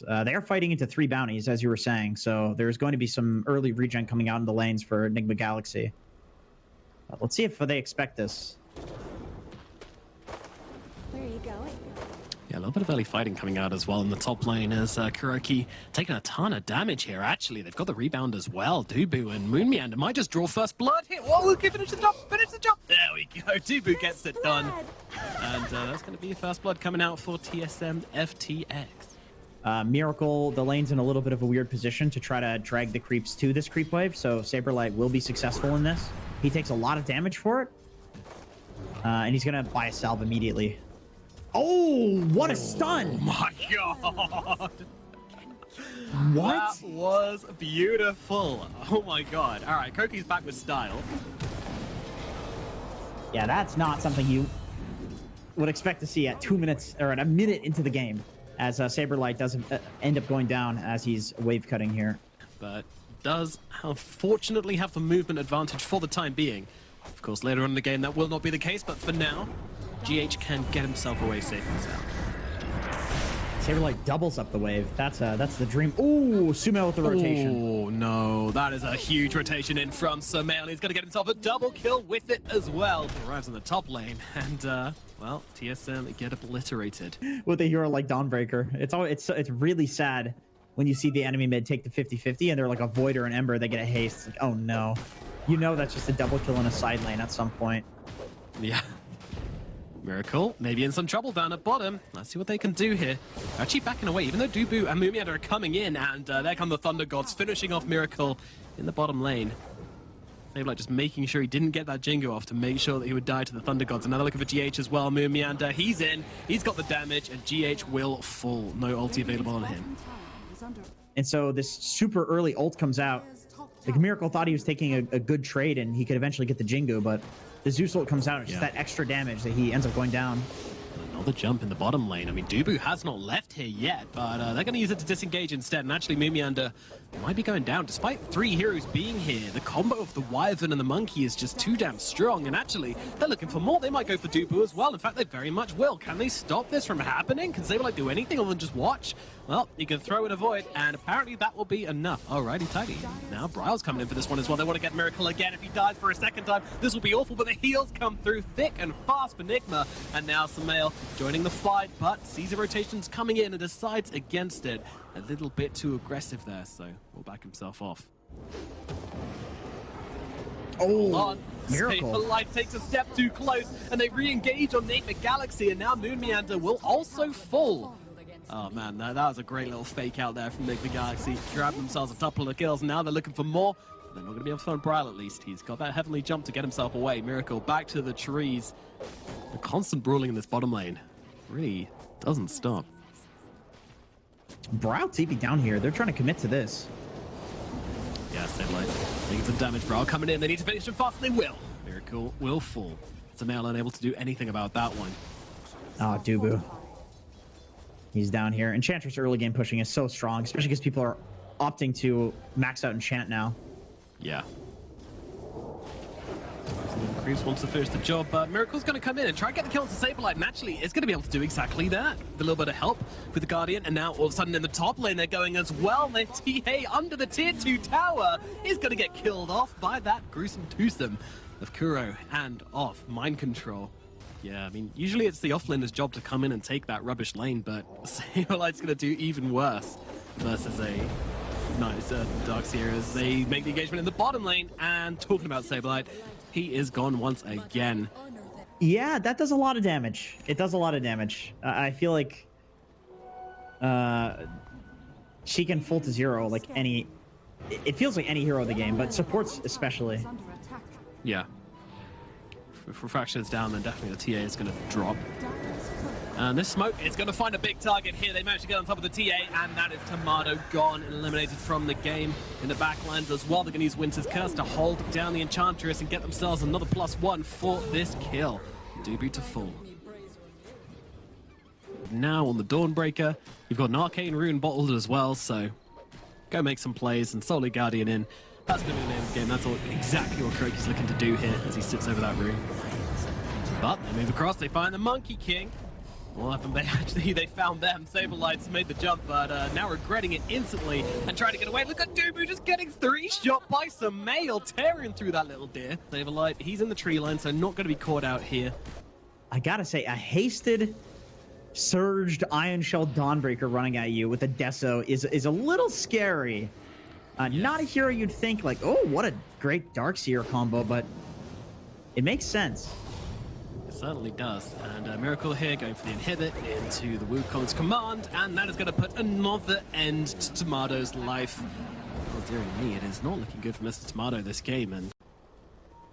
They are fighting into 3 bounties, as you were saying, so there's going to be some early regen coming out in the lanes for Enigma Galaxy. Let's see if they expect this. Where are you going? Yeah, a little bit of early fighting coming out as well in the top lane as Kuroki taking a ton of damage here. Actually, they've got the rebound as well. Dubu and Moon Meander might just draw first blood here. Whoa, okay, finish the job, finish the job. There we go, Dubu gets it done. And that's going to be first blood coming out for TSM FTX. Miracle, the lane's in a little bit of a weird position to try to drag the creeps to this creep wave, so Saberlight will be successful in this. He takes a lot of damage for it, and he's going to buy a salve immediately. Oh, what a stun! Oh my god! What? That was beautiful. Oh my god. All right, Koki's back with style. Yeah, that's not something you would expect to see at 2 minutes, or at a minute into the game, as Saberlight does end up going down as he's wave cutting here. But does unfortunately have the movement advantage for the time being. Of course, later on in the game that will not be the case, but for now, GH can get himself away safe and sound. Saberlight doubles up the wave. That's the dream. Ooh, Sumail with the rotation. Oh no, that is a huge rotation in from Sumail. He's going to get himself a double kill with it as well. Arrives in the top lane, and well, TSM get obliterated. With a hero like Dawnbreaker, it's really sad when you see the enemy mid take the 50-50 and they're like a Void or an Ember, they get a haste. It's like, oh no, you know that's just a double kill in a side lane at some point. Yeah. Miracle, maybe in some trouble down at bottom. Let's see what they can do here. Actually backing away, even though Dubu and Mumianda are coming in, and there come the Thunder Gods, finishing off Miracle in the bottom lane. Maybe like just making sure he didn't get that Jingo off to make sure that he would die to the Thunder Gods. Another look at GH as well. Mumianda, he's in, he's got the damage, and GH will fall. No ulti available on him. And so this super early ult comes out. Like Miracle thought he was taking a good trade and he could eventually get the Jingo, but the Zeus ult comes out, it's just that extra damage that he ends up going down. Another jump in the bottom lane. I mean, Dubu has not left here yet, but they're going to use it to disengage instead. And actually, Mumianda might be going down. Despite 3 heroes being here, the combo of the Wyvern and the Monkey is just too damn strong. And actually, they're looking for more. They might go for Dubu as well. In fact, they very much will. Can they stop this from happening? Can Saberlight do anything other than just watch? Well, you can throw in a Void, and apparently that will be enough. Alrighty, tidy. Now, Bryle's coming in for this one as well. They want to get Miracle again. If he dies for a second time, this will be awful, but the heals come through thick and fast for NIGMA. And now Sumail joining the fight, but sees a rotations coming in and decides against it. A little bit too aggressive there, so will back himself off. Oh, Miracle. Saberlight takes a step too close, and they re-engage on Enigma Galaxy, and now Moon Meander will also fall. Oh man, that was a great little fake out there from Enigma Galaxy. Grabbed themselves a couple of kills, and now they're looking for more. They're not going to be able to find Bryle at least. He's got that heavenly jump to get himself away. Miracle back to the trees. The constant brawling in this bottom lane really doesn't stop. Bryle TP down here. They're trying to commit to this. Yeah, Saberlight taking some damage. Bryle coming in. They need to finish him fast, and they will. Miracle will fall. Sumail unable to do anything about that one. Oh, Dubu. He's down here. Enchantress early game pushing is so strong, especially because people are opting to max out Enchant now. Yeah. Creeps wants to finish the job, but Miracle's going to come in and try and get the kill to Saberlight, and actually is going to be able to do exactly that. With a little bit of help with the Guardian, and now all of a sudden in the top lane they're going as well. Their TA under the tier 2 tower is going to get killed off by that gruesome twosome of Kuro and off Mind Control. Yeah, I mean, usually it's the offlaner's job to come in and take that rubbish lane, but Saberlight's going to do even worse versus a nice Darkseer as they make the engagement in the bottom lane. And talking about Saberlight, he is gone once again. Yeah, that does a lot of damage. It does a lot of damage. I feel like she can full to 0 like any... It feels like any hero of the game, but supports especially. Yeah. If Refraction is down, then definitely the TA is going to drop. And this smoke is going to find a big target here. They managed to get on top of the TA, and that is Tomato gone and eliminated from the game in the backlines as well. They're going to use Winter's Curse to hold down the Enchantress and get themselves another +1 for this kill. Dubu to fall. Now on the Dawnbreaker, you've got an Arcane Rune bottled as well, so go make some plays and Solar Guardian in. That's going to be the name of the game. That's exactly what Kuroki's looking to do here as he sits over that rune. But they move across, they find the Monkey King. Well, they found them. Saberlights made the jump, but now regretting it instantly and trying to get away. Look at Dubu just getting 3-shot by Sumail, tearing through that little deer. Saberlight, he's in the tree line, so not going to be caught out here. I gotta say, a hasted, surged Iron Shell Dawnbreaker running at you with a Deso is a little scary. Yes. Not a hero you'd think like, oh, what a great Darkseer combo, but it makes sense. It certainly does. And Miracle here going for the inhibit into the Wukong's command, and that is going to put another end to Tomato's life. Oh, dear me, it is not looking good for Mr. Tomato this game, and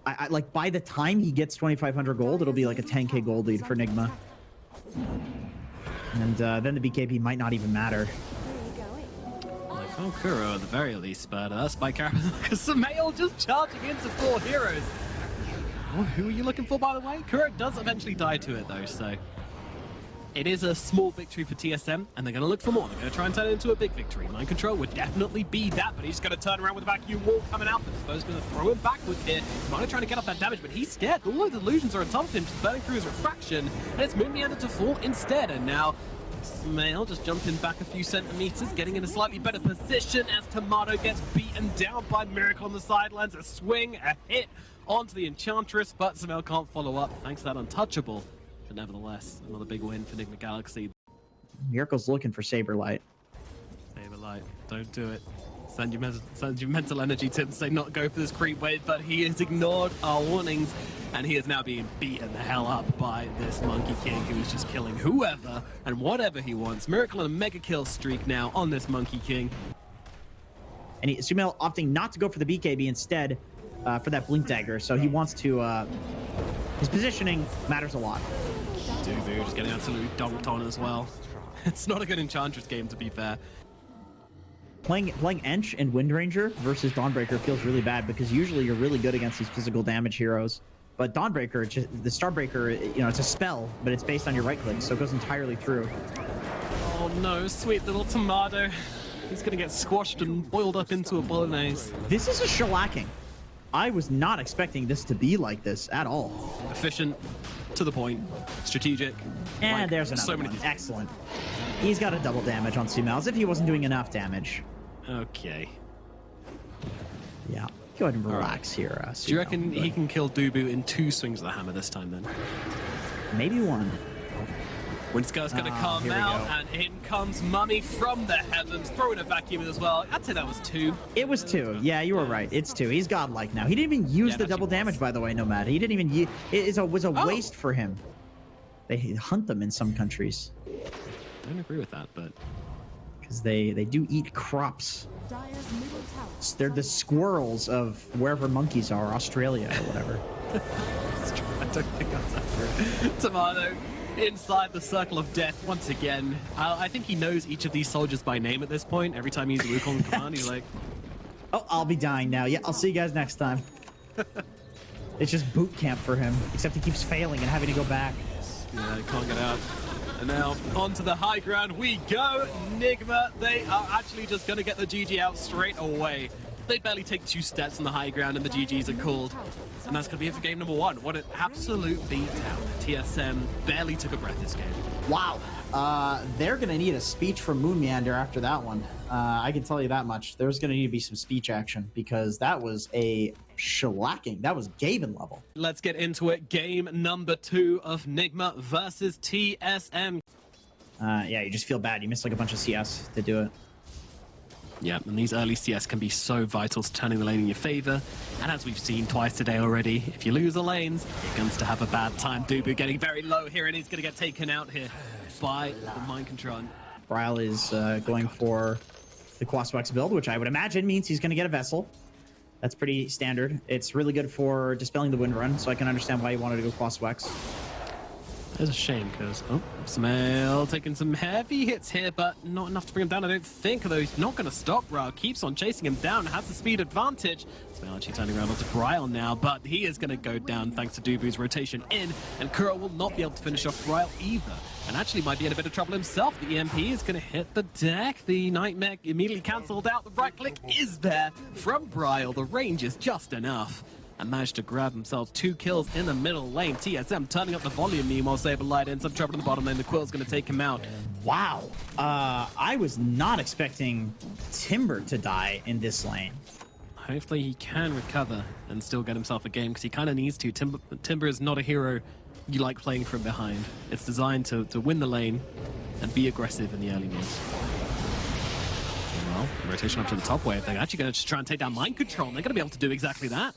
I like by the time he gets 2,500 gold, it'll be like a 10k gold lead for NIGMA. And then the BKB might not even matter. Well, they found Kuro at the very least, but Spike Sumail just charging into 4 heroes. Oh, who are you looking for, by the way? Kuro does eventually die to it, though, so it is a small victory for TSM, and they're going to look for more. They're going to try and turn it into a big victory. Mind Control would definitely be that, but he's going to turn around with a vacuum wall coming out, but Dispo's going to throw him backwards here. Mano trying to get off that damage, but he's scared. All those illusions are on top of him, just burning through his refraction, and it's Moonmeander to fall instead, and now Sumail just jumping back a few centimeters, getting in a slightly better position as Tomato gets beaten down by Miracle on the sidelines. A swing, a hit onto the Enchantress, but Sumail can't follow up thanks to that untouchable. But nevertheless, another big win for NIGMA Galaxy. Miracle's looking for Saberlight. Saberlight, don't do it. Send your mental energy to him, say not go for this creep wave, but he has ignored our warnings, and he is now being beaten the hell up by this Monkey King who is just killing whoever and whatever he wants. Miracle on a mega kill streak now on this Monkey King. And Sumail opting not to go for the BKB instead for that Blink Dagger, so he wants to... his positioning matters a lot. Dubu just getting absolutely dunked on as well. It's not a good Enchantress game, to be fair. Playing Ench and Wind Ranger versus Dawnbreaker feels really bad because usually you're really good against these physical damage heroes. But Dawnbreaker, the Starbreaker, you know, it's a spell, but it's based on your right click, so it goes entirely through. Oh no, sweet little Tomato. He's gonna get squashed and boiled up into a bolognese. This is a shellacking. I was not expecting this to be like this at all. Efficient, to the point, strategic. And like, there's another one. Excellent. He's got a double damage on Sumail, as if he wasn't doing enough damage. Okay. Yeah. Go ahead and relax here, Sumail. Do you reckon he can kill Dubu in 2 swings of the hammer this time, then? Maybe 1. Windscar's gonna come out, and in comes Mummy from the heavens, throwing a vacuum as well. I'd say that was 2. It was 2. Yeah, you were right. It's 2. He's godlike now. He didn't even use the double damage, by the way, Nomad. He didn't even use... It was a waste for him. They hunt them in some countries. I don't agree with that, but... Because they do eat crops. They're the squirrels of wherever monkeys are, Australia or whatever. I don't think that's accurate. Tomato inside the circle of death once again. I think he knows each of these soldiers by name at this point. Every time he's Wukong command, he's like, oh, I'll be dying now. Yeah, I'll see you guys next time. It's just boot camp for him, except he keeps failing and having to go back. Yeah, he can't get out. And now onto the high ground we go. NIGMA, they are actually just going to get the GG out straight away. They barely take 2 steps on the high ground and the GGs are called. And that's going to be it for game number 1. What an absolute beatdown. TSM barely took a breath this game. Wow. They're going to need a speech from Moonmeander after that one. I can tell you that much. There's going to need to be some speech action because that was a shellacking. That was Gaben level. Let's get into it. Game number 2 of NIGMA versus TSM. Yeah, you just feel bad. You missed like a bunch of CS to do it. Yeah, and these early CS can be so vital to turning the lane in your favor. And as we've seen twice today already, if you lose the lanes, you're going to have a bad time. Dubu getting very low here, and he's going to get taken out here by the Mind Control. Bryle is going for the Quaswex build, which I would imagine means he's going to get a Vessel. That's pretty standard. It's really good for dispelling the wind run, so I can understand why you wanted to go Quaswex. It's a shame because, Sumail taking some heavy hits here, but not enough to bring him down, I don't think, although he's not going to stop. Bryle keeps on chasing him down, has the speed advantage. Sumail actually turning around onto Bryle now, but he is going to go down thanks to Dubu's rotation in, and Kuro will not be able to finish off Bryle either, and actually might be in a bit of trouble himself. The EMP is going to hit the deck. The Nightmare immediately cancelled out. The right click is there from Bryle. The range is just enough. and managed to grab himself 2 kills in the middle lane. TSM turning up the volume, meanwhile Saberlight in some trouble in the bottom lane. The Quill's going to take him out. Wow. I was not expecting Timber to die in this lane. Hopefully he can recover and still get himself a game, because he kind of needs to. Timber is not a hero you like playing from behind. It's designed to win the lane and be aggressive in the early moves. Well, rotation up to the top wave. They're actually going to try and take down Mind Control, and they're going to be able to do exactly that.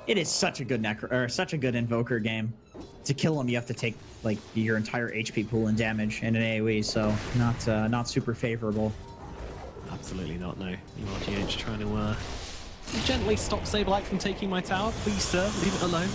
It is such a good such a good Invoker game. To kill him, you have to take like your entire HP pool and damage in an AoE, so not super favorable. Absolutely not, no. URGH trying to gently stop Saberlight from taking my tower. Please, sir, leave it alone.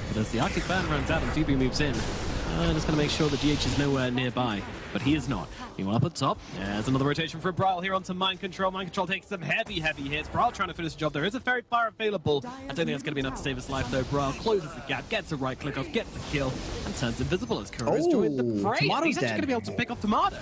But as the Arctic Band runs out and Dubu moves in, just going to make sure the GH is nowhere nearby. But he is not. Meanwhile, up at top, there's another rotation for Braille here onto Mind Control. Mind Control takes some heavy hits. Braille trying to finish the job. There is a fairy fire available. I don't think that's going to be enough to save his life, though. Braille closes the gap, gets a right click off, gets the kill, and turns invisible as Kuro's joined the fray. He's actually going to be able to pick off Tomato.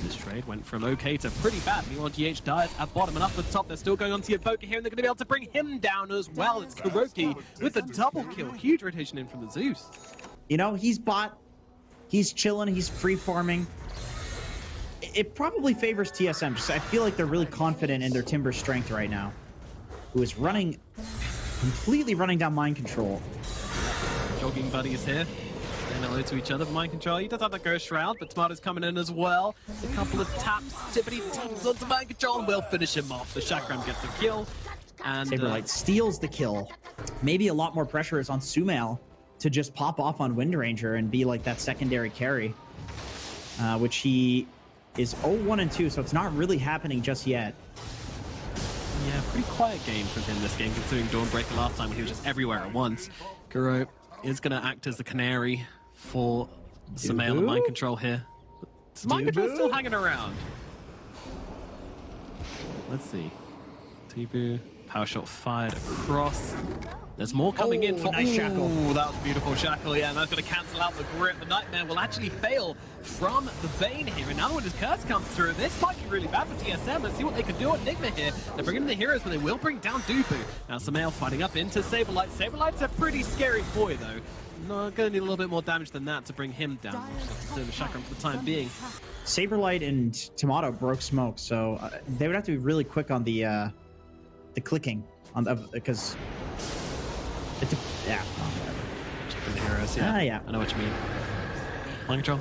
This trade went from okay to pretty bad. Meanwhile, GH dies at bottom, and up at top, they're still going on to Evoker here, and they're going to be able to bring him down as well. It's Kuroki with a double kill. Huge rotation in from the Zeus. You know, he's bot. He's chilling. He's free farming. It probably favors TSM. Just, I feel like they're really confident in their Timber strength right now. Who is completely running down Mind Control. Jogging buddies here. Saying hello to each other. Mind Control, he does have the Ghost Shroud, but Tomato's coming in as well. A couple of taps. Tippity taps onto Mind Control, and will finish him off. The Chakram gets the kill. And Saberlight steals the kill. Maybe a lot more pressure is on Sumail to just pop off on Wind Ranger and be like that secondary carry, which he is 0-1-2, so it's not really happening just yet. Yeah, pretty quiet game from him this game, considering Dawnbreaker last time when he was just everywhere at once. Kuro is going to act as the canary for Sumail and Mind Control here. Mind Control still hanging around. Let's see. Tibu, power shot fired across. There's more coming in for nice shackle. Ooh, that was beautiful shackle, yeah, and that's going to cancel out the grip. The Nightmare will actually fail from the Bane here, and now when his curse comes through, this might be really bad for TSM. Let's see what they can do at NIGMA here. They're bringing in the heroes, but they will bring down Dubu. Now Sumail fighting up into Saberlight. Saberlight's a pretty scary boy, though. No, going to need a little bit more damage than that to bring him down. Still the Chakram for the time being. Saberlight and Tomato broke smoke, so they would have to be really quick on the clicking on because. Yeah. Checking the heroes, yeah. Yeah. I know what you mean. Mind Control,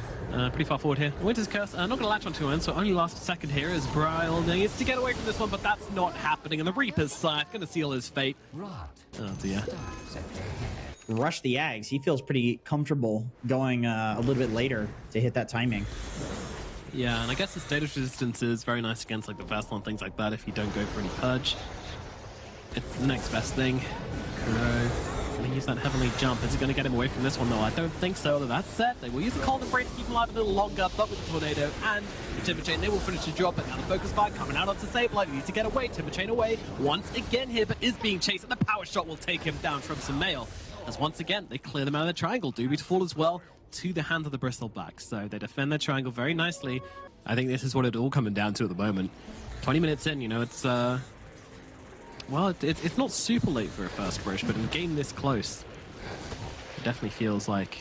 pretty far forward here. Winter's Curse, not going to latch onto him, so only last second here as Bryle needs to get away from this one, but that's not happening. And the Reaper's Scythe going to seal his fate. Oh dear. Rush the Ags. He feels pretty comfortable going a little bit later to hit that timing. Yeah, and I guess the status resistance is very nice against like the Vastal and things like that if you don't go for any purge. It's the next best thing. Kuro going to use that heavenly jump. Is it going to get him away from this one, though? I don't think so. That's set. They will use the Cold Embrace to keep him alive a little longer, but with the Tornado and the Timber Chain, they will finish the job. But now the Focus Fire coming out onto Saberlight. He needs to get away. Timber Chain away once again here, but is being chased, and the Power Shot will take him down from Sumail. As once again, they clear them out of the triangle. Doobie to fall as well to the hand of the Bristleback. So they defend their triangle very nicely. I think this is what it's all coming down to at the moment. 20 minutes in, you know, it's well, it's not super late for a first rush, but in a game this close, it definitely feels like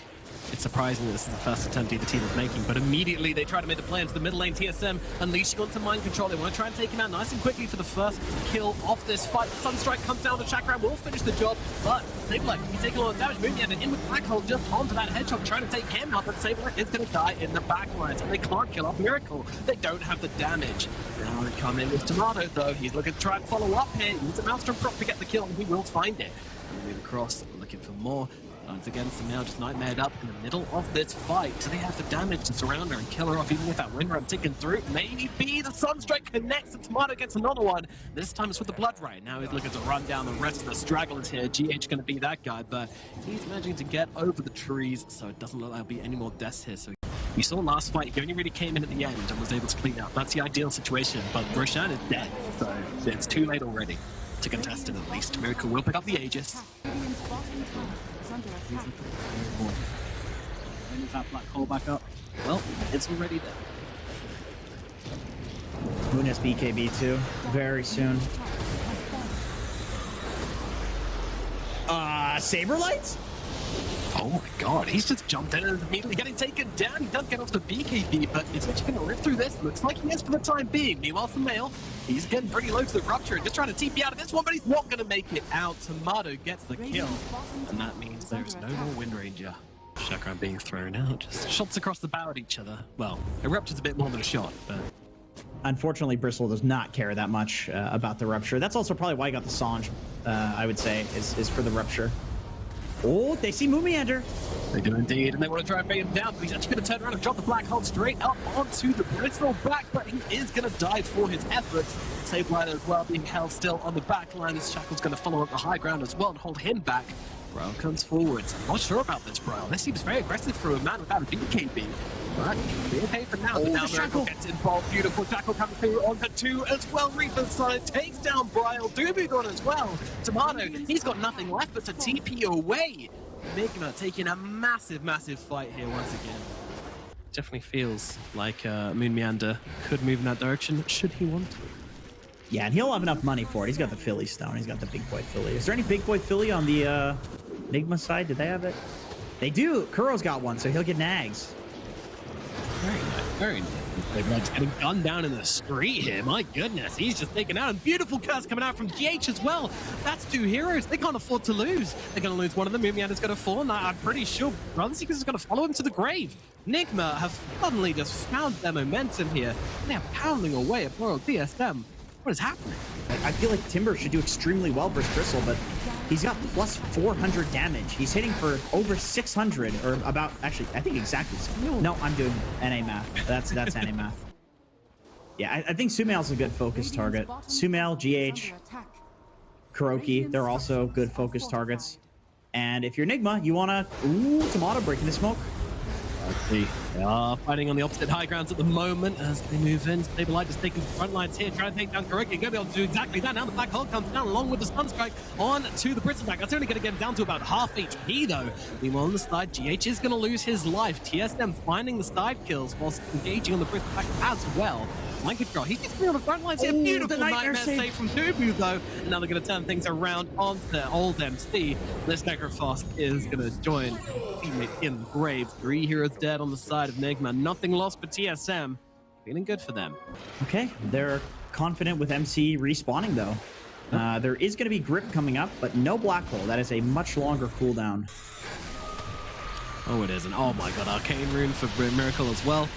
it's surprising that this is the first attempt either team is making, but immediately they try to make the play into the middle lane. TSM unleashing onto Mind Control. They want to try and take him out nice and quickly for the first kill off this fight. Sunstrike comes down, the Chakram will finish the job, but Saberlight, he's taking a lot of damage. Moving in with Black Hole just onto that Hedgehog, trying to take him out, but Saberlight is going to die in the backlines, and they can't kill off Miracle. They don't have the damage. Now they come in with Tomato, though. He's looking to try and follow up here. He needs a Maelstrom prop to get the kill, and he will find it. And move across, looking for more. Once again, Sumail just nightmared up in the middle of this fight. Do they have the damage to surround her and kill her off, even with that wind run ticking through? Maybe the Sunstrike connects, the Tomato gets another one. This time it's with the Blood Ray. Now he's looking to run down the rest of the stragglers here. GH going to be that guy, but he's managing to get over the trees, so it doesn't look like there'll be any more deaths here. So we saw last fight, he only really came in at the end and was able to clean out. That's the ideal situation, but Roshan is dead, so it's too late already to contest it at least. Miracle will pick up the Aegis. When is that black hole back up? Well, it's already there. Moon has BKB too, very soon. Saberlight? Oh my god, he's just jumped in and is immediately getting taken down. He does get off the BKB, but is he going to live through this? Looks like he is for the time being. Meanwhile, for Male, he's getting pretty low to the Rupture, just trying to TP out of this one, but he's not going to make it out. Tomato gets the kill, and that means there's no more Wind Ranger. Chakram being thrown out, just shots across the bow at each other. Well, a Rupture's a bit more than a shot, but... Unfortunately, Bristle does not care that much about the Rupture. That's also probably why he got the Sange, I would say, is for the Rupture. Oh, they see Moomiander. They do indeed, and they want to try and bring him down, but he's actually going to turn around and drop the Black Hole straight up onto the Bristle back, but he is going to die for his efforts. Saberlight as well being held still on the back line. Shackle's going to follow up the high ground as well and hold him back. Braille comes forwards. I'm not sure about this, Braille. This seems very aggressive for a man without a BKB. But being paid for now, but now Miracle gets involved. Beautiful Shackle coming through onto 2 as well. Reaper's side takes down Braille. Dubu gone as well. Tomato, he's got nothing left but to TP away. NIGMA taking a massive, massive fight here once again. Definitely feels like Moon Meander could move in that direction, should he want to. Yeah, and he'll have enough money for it. He's got the Philly Stone. He's got the Big Boy Philly. Is there any Big Boy Philly on the NIGMA side? Did they have it? They do. Kuro's got one, so he'll get nags. Very nice, very nice. Saberlight's getting gunned down in the street here. My goodness, he's just taken out. And beautiful curse coming out from GH as well. That's 2 heroes. They can't afford to lose. They're going to lose one of them. Moomiander's going to fall. And I'm pretty sure Brother Seekers is going to follow him to the grave. NIGMA have suddenly just found their momentum here. They are pounding away at Royal TSM. What is happening? I feel like Timber should do extremely well versus Bristle, but he's got plus 400 damage. He's hitting for over 600, or about, actually, I think exactly. No, I'm doing NA math. That's NA math. Yeah, I think Sumail's a good focus target. Sumail, GH, Kuroki, they're also good focus targets. And if you're NIGMA, you want to... Ooh, Tomato breaking the smoke. Let's see. They are fighting on the opposite high grounds at the moment as they move in. Saberlight just taking the front lines here, trying to take down Kuroki. Going to be able to do exactly that. Now the Black Hole comes down along with the Sunstrike on to the Bristleback. That's only going to get him down to about half HP though. Meanwhile on the side, GH is going to lose his life. TSM finding the side kills whilst engaging on the Bristleback as well. Mind control. He gets me on the front lines here. Beautiful nightmare save from Dubu though. And now they're going to turn things around on the old MC. This Necrophos is going to join teammate in the grave. 3 heroes dead on the side of NIGMA. Nothing lost for TSM. Feeling good for them. Okay, they're confident with MC respawning though. There is going to be Grip coming up, but no Black Hole. That is a much longer cooldown. Oh, it is. And oh my god, Arcane Rune for Miracle as well.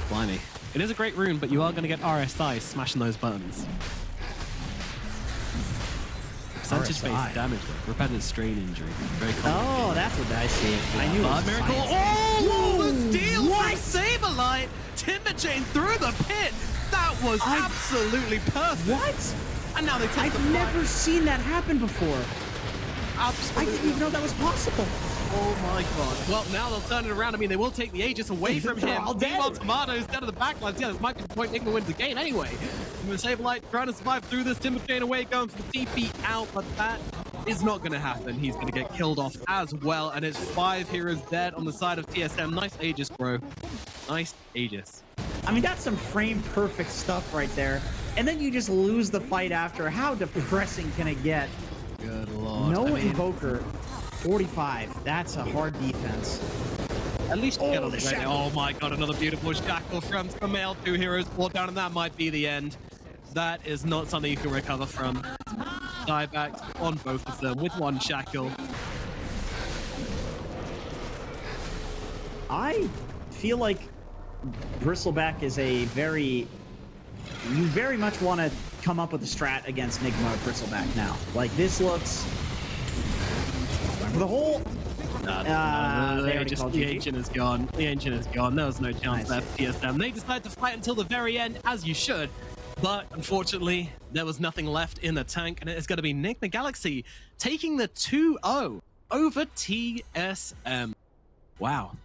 Blimey. It is a great rune, but you are going to get RSI smashing those buttons. Percentage-based damage, though. Repetitive strain injury. Very common. Oh, that's what I see. I knew it was Miracle. Oh, the steal from Saberlight. Timberchain through the pit. That was absolutely perfect. What? And now they take the I've never seen that happen before. Absolutely. I didn't even know that was possible. Oh my god. Well, now they'll turn it around. I mean, they will take the Aegis away from him. Meanwhile, Tomatoes down to the backlines. Yeah, this might be the point NIGMA wins the game anyway. Saberlight trying to survive through this. Timberchain away, going for the TP out, but that is not going to happen. He's going to get killed off as well, and it's 5 heroes dead on the side of TSM. Nice Aegis, bro. Nice Aegis. I mean, that's some frame-perfect stuff right there. And then you just lose the fight after. How depressing can it get? Good lord. No Invoker. 45. That's a hard defense. At least get on the ready. Oh my god, another beautiful shackle from Sumail. 2 heroes fall down, and that might be the end. That is not something you can recover from. Diebacks on both of them with 1 shackle. I feel like Bristleback is a very... You very much want to come up with a strat against NIGMA or Bristleback now. Like, this looks... The whole... The ancient is gone. The ancient is gone. There was no chance left for TSM. They decided to fight until the very end, as you should. But unfortunately, there was nothing left in the tank, and it is going to be NIGMA Galaxy taking the 2-0 over TSM. Wow.